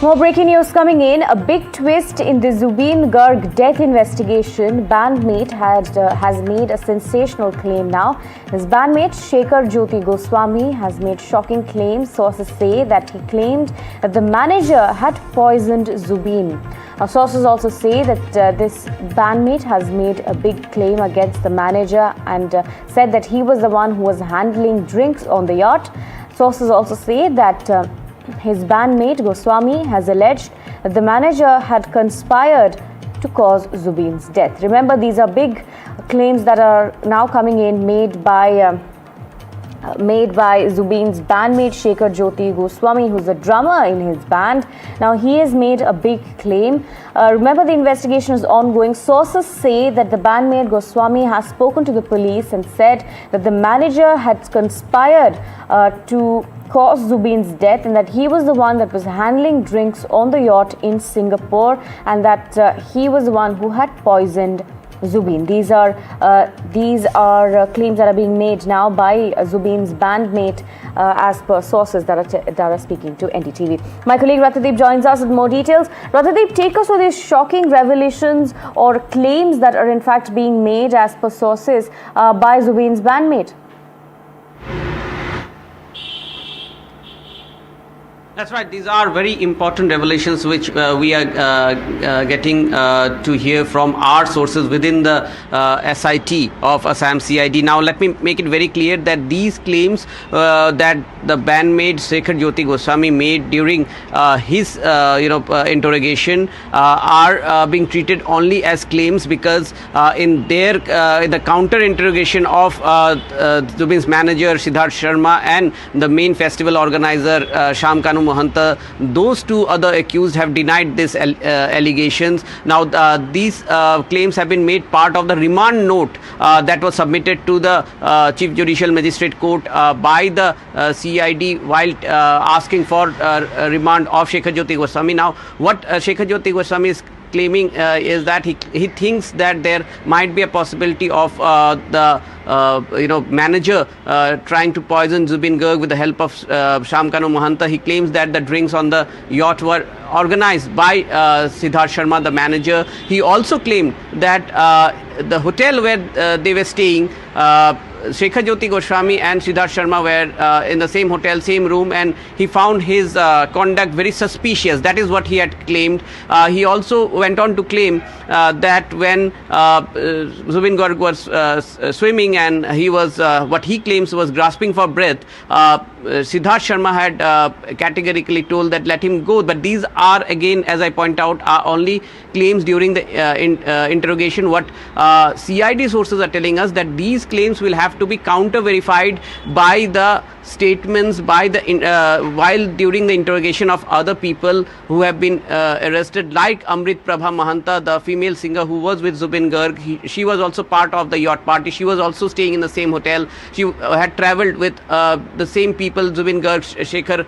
More breaking news coming in. A big twist in the Zubeen Garg death investigation. Bandmate has made a sensational claim now. His bandmate Shekhar Jyoti Goswami has made shocking claims. Sources say that he claimed that the manager had poisoned Zubeen. Now, sources also say that this bandmate has made a big claim against the manager and said that he was the one who was handling drinks on the yacht. Sources also say that his bandmate Goswami has alleged that the manager had conspired to cause Zubeen's death. Remember, these are big claims that are now coming in, made by Zubeen's bandmate Shekhar Jyoti Goswami, who's a drummer in his band. Now, he has made a big claim. Remember, the investigation is ongoing. Sources say that the bandmate Goswami has spoken to the police and said that the manager had conspired to cause Zubeen's death, and that he was the one that was handling drinks on the yacht in Singapore, and that he was the one who had poisoned Zubeen. These are claims that are being made now by Zubeen's bandmate, as per sources that are speaking to NDTV. My colleague Rathadeep joins us with more details. Rathadeep, take us through these shocking revelations or claims that are in fact being made as per sources by Zubeen's bandmate. That's right. These are very important revelations which we are getting to hear from our sources within the SIT of Assam CID. Now, let me make it very clear that these claims that the bandmate Shekhar Jyoti Goswami made during his interrogation are being treated only as claims, because in the counter interrogation of Zubeen's manager Siddharth Sharma and the main festival organizer Shyamkanu Mahanta, those two other accused have denied these allegations. Now, these claims have been made part of the remand note that was submitted to the Chief Judicial Magistrate Court by the CID while asking for remand of Shekhar Jyoti Goswami. Now, what Shekhar Jyoti Goswami is claiming is that he thinks that there might be a possibility of the manager trying to poison Zubeen Garg with the help of Shyamkanu Mahanta. He claims that the drinks on the yacht were organized by Siddharth Sharma, the manager. He also claimed that the hotel where they were staying, Shekhar Jyoti Goswami and Siddharth Sharma were in the same hotel, same room, and he found his conduct very suspicious. That is what he had claimed. He also went on to claim that when Zubeen Garg was swimming and he was, what he claims was grasping for breath, Siddharth Sharma had categorically told that let him go. But these are, again, as I point out, are only claims during the interrogation. What CID sources are telling us that these claims will have to be counter verified by the statements by the while during the interrogation of other people who have been arrested, like Amrit Prabha Mahanta, the female singer who was with Zubeen Garg. She was also part of the yacht party. She was also staying in the same hotel. She had travelled with the same people, Zubeen Garg, Shekhar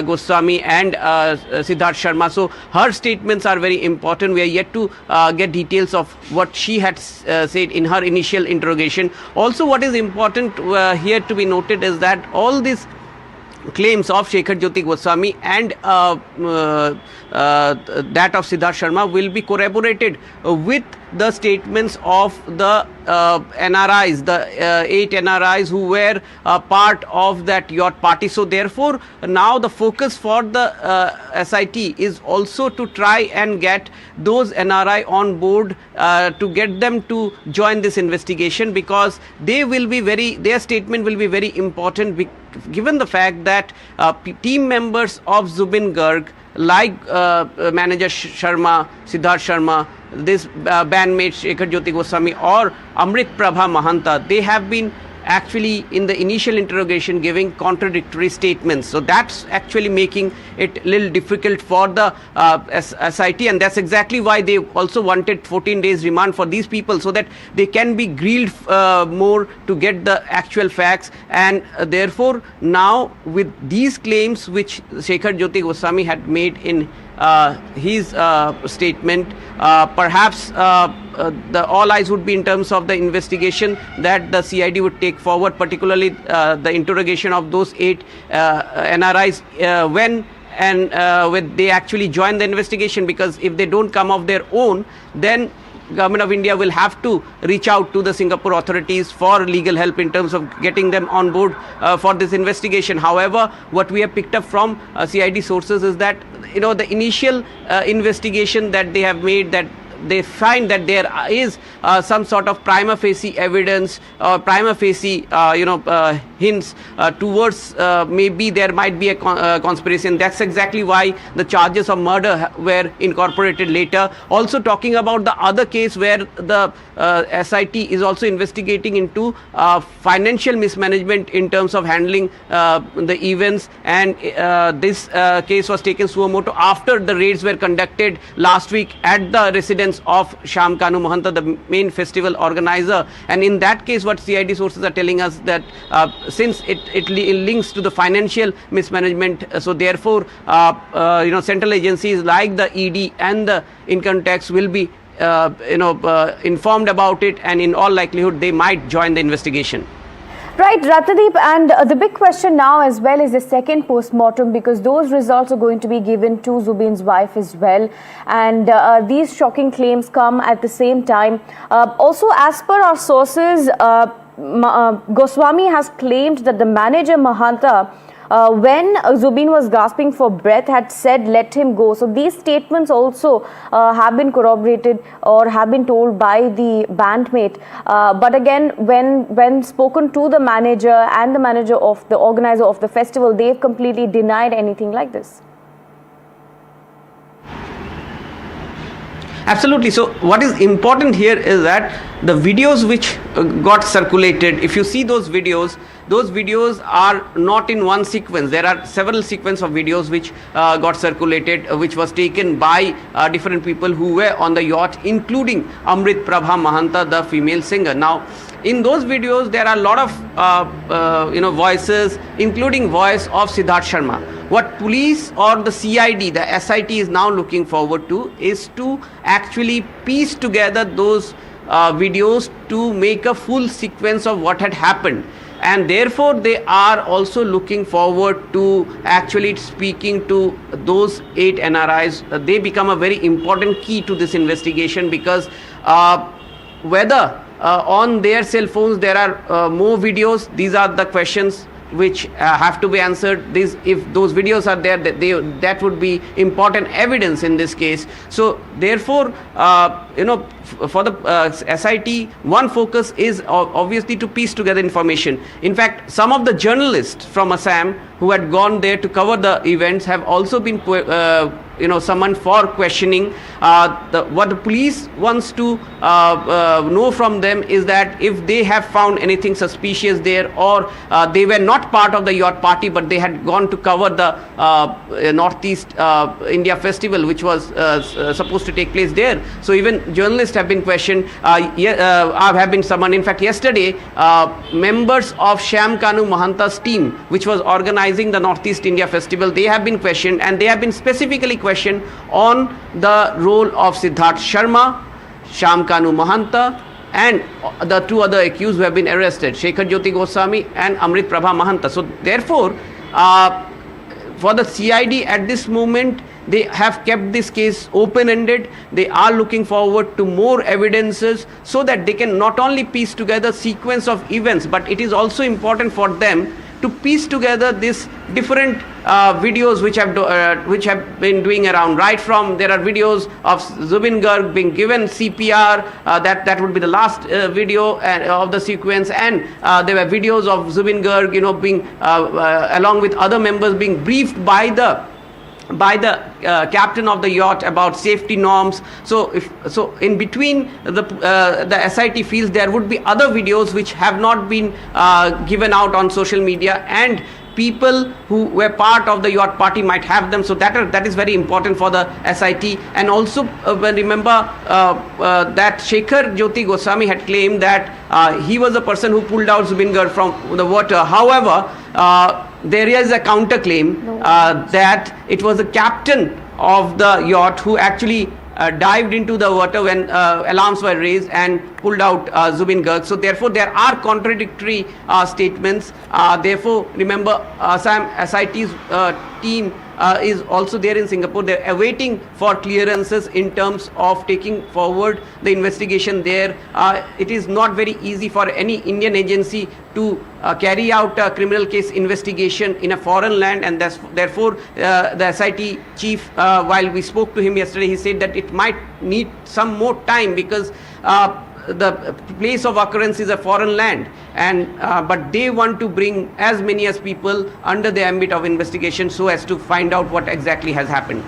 Goswami and Siddharth Sharma. So her statements are very important. We are yet to get details of what she had said in her initial interrogation. Also, what is important here to be noted is that all these claims of Shekhar Jyoti Goswami and that of Siddharth Sharma will be corroborated with the statements of the NRIs, the 8 NRIs who were part of that yacht party. So therefore, now the focus for the SIT is also to try and get those NRI on board, to get them to join this investigation, because they will be their statement will be very important, given the fact that team members of Zubeen Garg, like manager Sharma, Siddharth Sharma, this bandmate Shekhar Jyoti Goswami or Amrit Prabha Mahanta, they have been actually in the initial interrogation giving contradictory statements. So that's actually making it a little difficult for the SIT, and that's exactly why they also wanted 14 days remand for these people, so that they can be grilled more to get the actual facts. And therefore, now with these claims which Shekhar Jyoti Goswami had made in his statement, perhaps the all eyes would be in terms of the investigation that the CID would take forward, particularly the interrogation of those 8 NRIs when they actually join the investigation, because if they don't come of their own, then Government of India will have to reach out to the Singapore authorities for legal help in terms of getting them on board for this investigation. However, what we have picked up from CID sources is that, the initial investigation that they have made, that they find that there is some sort of prima facie evidence or prima facie hints towards maybe there might be a conspiracy, and that's exactly why the charges of murder were incorporated later. Also talking about the other case where the SIT is also investigating into financial mismanagement in terms of handling the events, and this case was taken suo motu after the raids were conducted last week at the residence of Shyamkanu Mahanta, the main festival organizer. And in that case, what CID sources are telling us that since it links to the financial mismanagement, so therefore central agencies like the ED and the income tax will be informed about it, and in all likelihood they might join the investigation. Right, Ratnadeep, and the big question now as well is the second post-mortem, because those results are going to be given to Zubeen's wife as well, and these shocking claims come at the same time. Also, as per our sources, Goswami has claimed that the manager Mahanta, when Zubeen was gasping for breath, had said let him go. So these statements also have been corroborated or have been told by the bandmate. But again, when spoken to the manager and the manager of the organizer of the festival, they've completely denied anything like this. Absolutely. So what is important here is that the videos which got circulated, if you see those videos are not in one sequence. There are several sequences of videos which got circulated, which was taken by different people who were on the yacht, including Amrit Prabha Mahanta, the female singer. Now, in those videos, there are a lot of voices, including voice of Siddharth Sharma. What police or the CID, the SIT is now looking forward to is to actually piece together those videos to make a full sequence of what had happened. And therefore, they are also looking forward to actually speaking to those 8 NRIs. They become a very important key to this investigation, because whether on their cell phones there are more videos, these are the questions which have to be answered. If those videos are there, that would be important evidence in this case. So therefore, for the SIT, one focus is obviously to piece together information. In fact, some of the journalists from Assam who had gone there to cover the events have also been summoned for questioning. What the police wants to know from them is that if they have found anything suspicious there, or they were not part of the yacht party but they had gone to cover the Northeast India festival, which was supposed to take place there. So even journalists have been questioned, have been summoned. In fact, yesterday, members of Shyamkanu Mahanta's team, which was organizing the Northeast India festival, they have been questioned, and they have been specifically questioned on the role of Siddharth Sharma, Shyamkanu Mahanta, and the 2 other accused who have been arrested, Shekhar Jyoti Goswami and Amrit Prabha Mahanta. So therefore, for the CID at this moment, they have kept this case open-ended. They are looking forward to more evidences so that they can not only piece together sequence of events, but it is also important for them to piece together these different videos which have been doing around. Right from, there are videos of Zubeen Garg being given CPR, that would be the last video of the sequence, and there were videos of Zubeen Garg being along with other members being briefed by the captain of the yacht about safety norms. So in between, the SIT feels there would be other videos which have not been given out on social media, and people who were part of the yacht party might have them. So that is very important for the SIT. And also remember that Shekhar Jyoti Goswami had claimed that he was the person who pulled out Zubeen Garg from the water. However, there is a counterclaim that it was the captain of the yacht who actually dived into the water when alarms were raised and pulled out Zubeen Garg. So therefore, there are contradictory statements. Therefore, remember, Assam SIT's team is also there in Singapore. They're awaiting for clearances in terms of taking forward the investigation there. It is not very easy for any Indian agency to carry out a criminal case investigation in a foreign land, and therefore the SIT chief, while we spoke to him yesterday, he said that it might need some more time because the place of occurrence is a foreign land, and but they want to bring as many as people under the ambit of investigation so as to find out what exactly has happened.